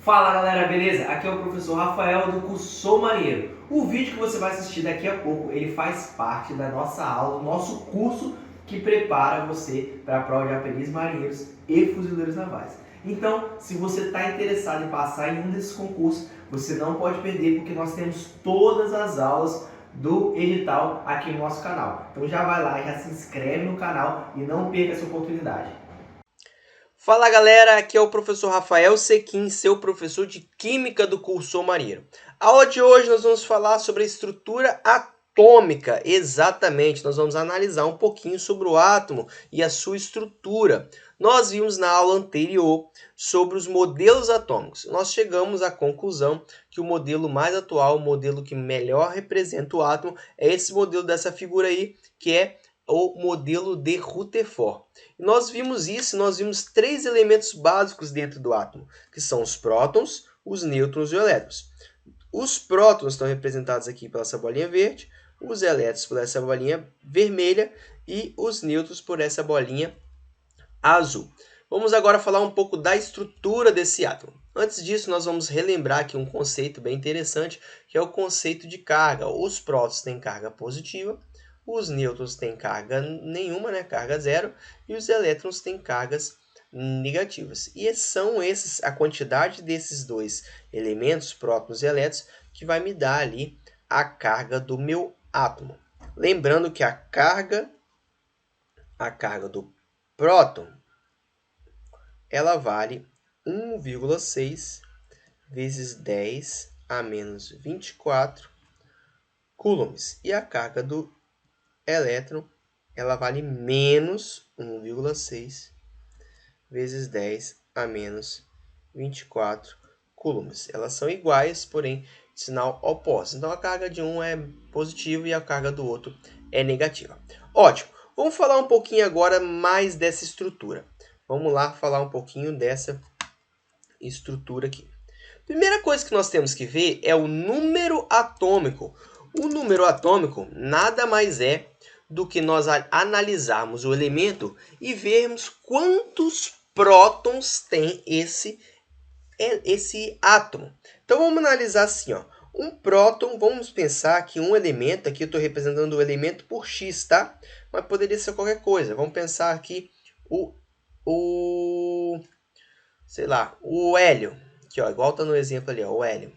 Fala galera, beleza? Aqui é o professor Rafael do curso Sou Marinheiro. O vídeo que você vai assistir daqui a pouco, ele faz parte da nossa aula, do nosso curso que prepara você para a prova de aprendiz marinheiros e fuzileiros navais. Então, se você está interessado em passar em um desses concursos, você não pode perder porque nós temos todas as aulas do edital aqui no nosso canal. Então já vai lá, já se inscreve no canal e não perca essa oportunidade. Fala galera, aqui é o professor Rafael Sequim, seu professor de Química do curso Sou Marinheiro. A aula de hoje nós vamos falar sobre a estrutura atômica, exatamente, nós vamos analisar um pouquinho sobre o átomo e a sua estrutura. Nós vimos na aula anterior sobre os modelos atômicos. Nós chegamos à conclusão que o modelo mais atual, o modelo que melhor representa o átomo, é esse modelo dessa figura aí, que é o modelo de Rutherford. Nós vimos isso, nós vimos três elementos básicos dentro do átomo, que são os prótons, os nêutrons e os elétrons. Os prótons estão representados aqui pela essa bolinha verde, os elétrons por essa bolinha vermelha e os nêutrons por essa bolinha azul. Vamos agora falar um pouco da estrutura desse átomo. Antes disso, nós vamos relembrar aqui um conceito bem interessante, que é o conceito de carga. Os prótons têm carga positiva, os nêutrons têm carga nenhuma, né? Carga zero, e os elétrons têm cargas negativas. E são esses, a quantidade desses dois elementos, prótons e elétrons, que vai me dar ali a carga do meu átomo. Lembrando que a carga do próton, ela vale 1,6 vezes 10 a menos 24 coulombs. E a carga do elétron, ela vale menos 1,6 vezes 10 a menos 24 coulombs. Elas são iguais, porém, de sinal oposto. Então, a carga de um é positiva e a carga do outro é negativa. Ótimo! Vamos falar um pouquinho agora mais dessa estrutura. Vamos lá falar um pouquinho dessa estrutura aqui. Primeira coisa que nós temos que ver é o número atômico. O número atômico nada mais é do que nós analisarmos o elemento e vermos quantos prótons tem esse átomo. Então vamos analisar assim, ó. Um próton, vamos pensar que um elemento, aqui eu estou representando o elemento por X, tá? Mas poderia ser qualquer coisa. Vamos pensar aqui sei lá, o hélio. Aqui, ó, igual está no exemplo ali, ó, o hélio.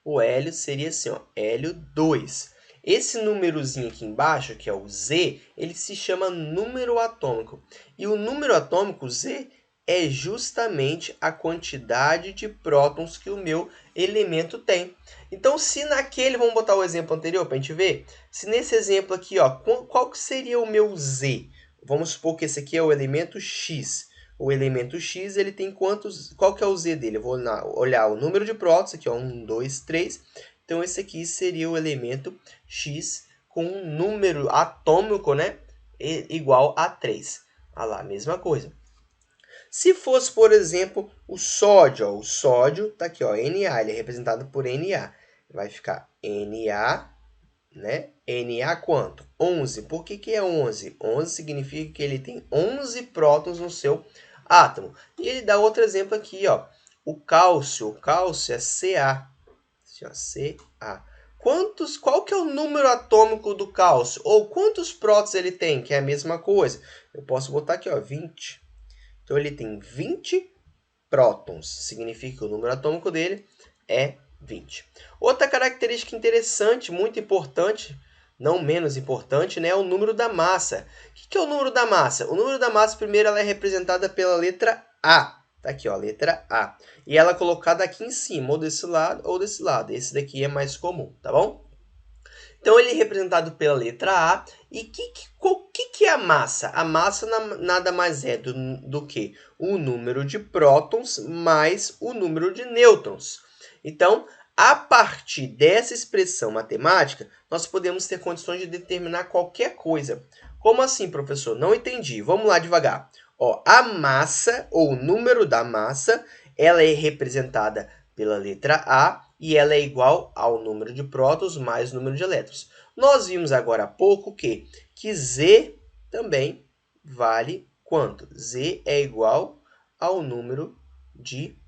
O hélio seria assim, ó, hélio 2. Esse númerozinho aqui embaixo, que é o Z, ele se chama número atômico. E o número atômico, Z, é justamente a quantidade de prótons que o meu elemento tem. Então, se naquele, vamos botar o exemplo anterior para a gente ver. Se nesse exemplo aqui, ó, qual que seria o meu Z? Vamos supor que esse aqui é o elemento X. O elemento X, ele tem quantos? Qual que é o Z dele? Eu vou olhar o número de prótons, aqui, ó, 1, 2, 3. Então, esse aqui seria o elemento X com um número atômico, né, igual a 3. Olha lá, mesma coisa. Se fosse, por exemplo, o sódio, ó, o sódio está aqui, ó, Na, ele é representado por Na. Vai ficar Na, né? Na quanto? 11. Por que é 11? 11 significa que ele tem 11 prótons no seu átomo. E ele dá outro exemplo aqui, ó. O cálcio é Ca. Ca. Qual que é o número atômico do cálcio? Ou quantos prótons ele tem? Que é a mesma coisa. Eu posso botar aqui, ó, 20. Então, ele tem 20 prótons. Significa que o número atômico dele é 20. Outra característica interessante, muito importante, não menos importante, né, é o número da massa. O que é o número da massa? O número da massa, primeiro, ela é representada pela letra A. Tá aqui, ó, letra A. E ela é colocada aqui em cima, ou desse lado ou desse lado. Esse daqui é mais comum, tá bom? Então, ele é representado pela letra A. E o que é a massa? A massa nada mais é do que o número de prótons mais o número de nêutrons. Então, a partir dessa expressão matemática, nós podemos ter condições de determinar qualquer coisa. Como assim, professor? Não entendi. Vamos lá devagar. Ó, a massa, ou o número da massa, ela é representada pela letra A e ela é igual ao número de prótons mais o número de elétrons. Nós vimos agora há pouco que Z também vale quanto? Z é igual ao número de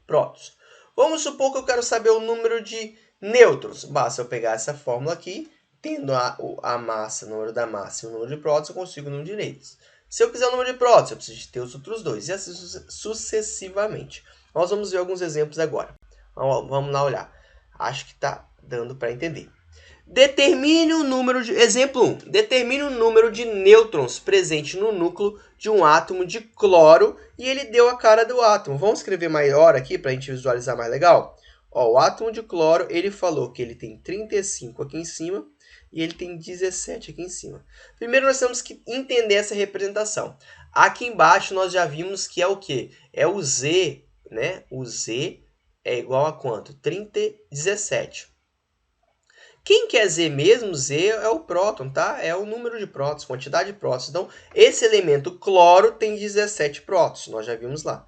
prótons. Vamos supor que eu quero saber o número de nêutrons. Basta eu pegar essa fórmula aqui, tendo a massa, o número da massa e o número de prótons, eu consigo o número de nêutrons. Se eu quiser o número de prótons, eu preciso ter os outros dois, e assim sucessivamente. Nós vamos ver alguns exemplos agora. Vamos lá olhar. Acho que está dando para entender. Determine o número de... Exemplo 1. Determine o número de nêutrons presente no núcleo de um átomo de cloro e ele deu a cara do átomo. Vamos escrever maior aqui para a gente visualizar mais legal? Ó, o átomo de cloro, ele falou que ele tem 35 aqui em cima e ele tem 17 aqui em cima. Primeiro nós temos que entender essa representação. Aqui embaixo nós já vimos que é o quê? É o Z, né? O Z é igual a quanto? 17. Quem quer Z mesmo? Z é o próton, tá? É o número de prótons, quantidade de prótons. Então, esse elemento cloro tem 17 prótons, nós já vimos lá.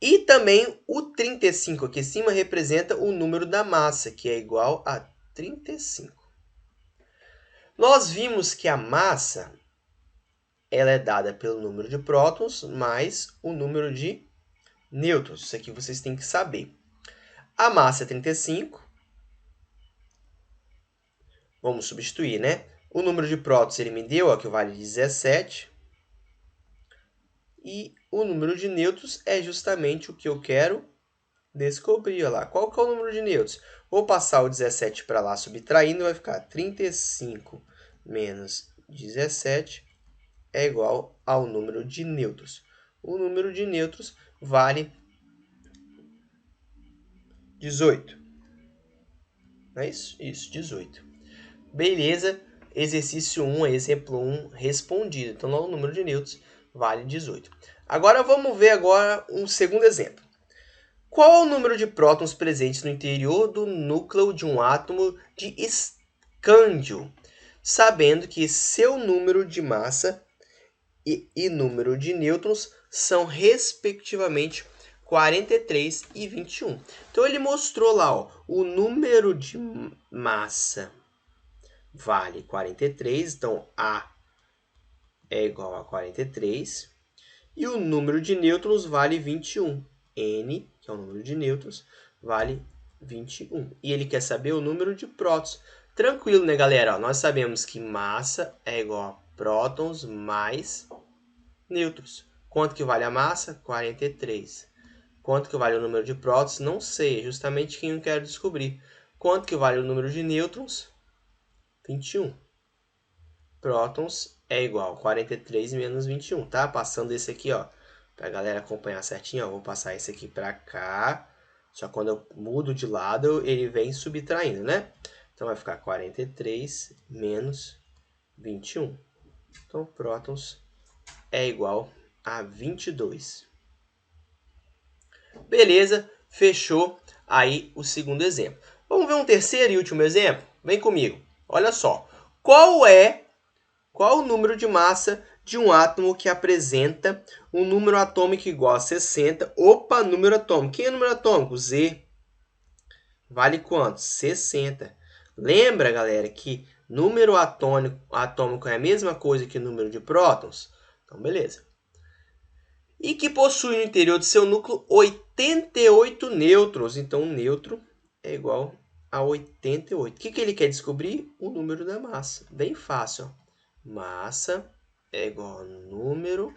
E também o 35 aqui em cima representa o número da massa, que é igual a 35. Nós vimos que a massa ela é dada pelo número de prótons mais o número de nêutrons. Isso aqui vocês têm que saber. A massa é 35. Vamos substituir, né? O número de prótons ele me deu, ó, que vale 17. E o número de nêutrons é justamente o que eu quero descobrir. Olha lá. Qual que é o número de nêutrons? Vou passar o 17 para lá subtraindo, vai ficar 35 menos 17 é igual ao número de nêutrons. O número de nêutrons vale 18. Não é isso? Isso, 18. Beleza, exercício 1, exemplo 1, respondido. Então, o número de nêutrons vale 18. Agora, vamos ver agora um segundo exemplo. Qual é o número de prótons presentes no interior do núcleo de um átomo de escândio? Sabendo que seu número de massa e número de nêutrons são, respectivamente, 43 e 21. Então, ele mostrou lá, ó, o número de massa vale 43, então A é igual a 43. E o número de nêutrons vale 21. N, que é o número de nêutrons, vale 21. E ele quer saber o número de prótons. Tranquilo, né, galera? Ó, nós sabemos que massa é igual a prótons mais nêutrons. Quanto que vale a massa? 43. Quanto que vale o número de prótons? Não sei, é justamente quem eu quero descobrir. Quanto que vale o número de nêutrons? 21. Prótons é igual a 43 menos 21, tá? Passando esse aqui, ó, pra galera acompanhar certinho, ó, vou passar esse aqui pra cá. Só quando eu mudo de lado, ele vem subtraindo, né? Então, vai ficar 43 menos 21. Então, prótons é igual a 22. Beleza, fechou aí o segundo exemplo. Vamos ver um terceiro e último exemplo? Vem comigo. Olha só. Qual o número de massa de um átomo que apresenta um número atômico igual a 60? Opa, número atômico. Quem é o número atômico? Z. Vale quanto? 60. Lembra, galera, que número atômico é a mesma coisa que número de prótons? Então, beleza. E que possui no interior de seu núcleo 88 nêutrons. Então, o nêutron é igual a 88. O que ele quer descobrir? O número da massa. Bem fácil, ó. Massa é igual a número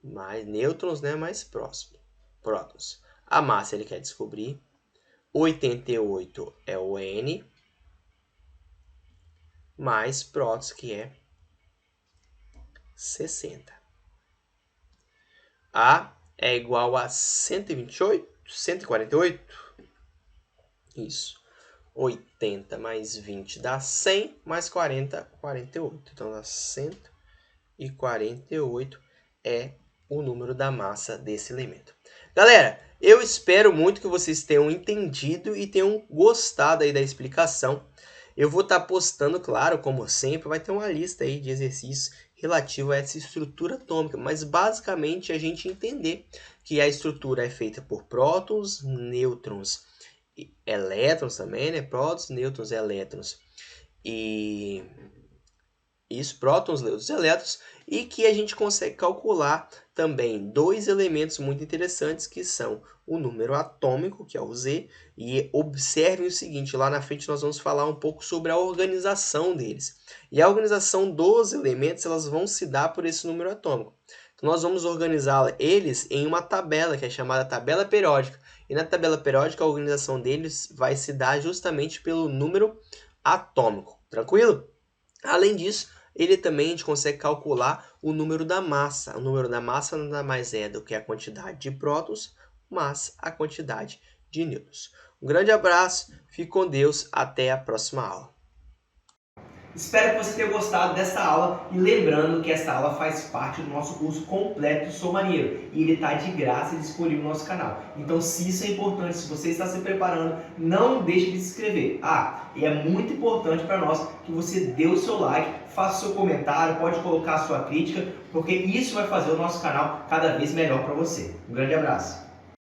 mais nêutrons, né, mais prótons. A massa ele quer descobrir. 88 é o N, mais prótons, que é 60. A é igual a 128, 148. Isso. 80 mais 20 dá 100, mais 40, 48. Então, dá 148 é o número da massa desse elemento. Galera, eu espero muito que vocês tenham entendido e tenham gostado aí da explicação. Eu vou estar postando, claro, como sempre, vai ter uma lista aí de exercícios relativo a essa estrutura atômica, mas basicamente a gente entender que a estrutura é feita por prótons, nêutrons, elétrons também, né? Prótons, nêutrons, elétrons. E isso, prótons, nêutrons, elétrons. e que a gente consegue calcular também dois elementos muito interessantes que são o número atômico, que é o Z, e observem o seguinte, lá na frente nós vamos falar um pouco sobre a organização deles. E a organização dos elementos, elas vão se dar por esse número atômico. Então nós vamos organizar eles em uma tabela, que é chamada tabela periódica. E na tabela periódica, a organização deles vai se dar justamente pelo número atômico. Tranquilo? Além disso, ele também a gente consegue calcular o número da massa. O número da massa nada mais é do que a quantidade de prótons mais a quantidade de nêutrons. Um grande abraço, fique com Deus, até a próxima aula. Espero que você tenha gostado dessa aula e lembrando que essa aula faz parte do nosso curso completo Sou Marinheiro e ele está de graça e disponível no nosso canal. Então, se isso é importante, se você está se preparando, não deixe de se inscrever. E é muito importante para nós que você dê o seu like, faça o seu comentário, pode colocar a sua crítica, porque isso vai fazer o nosso canal cada vez melhor para você. Um grande abraço!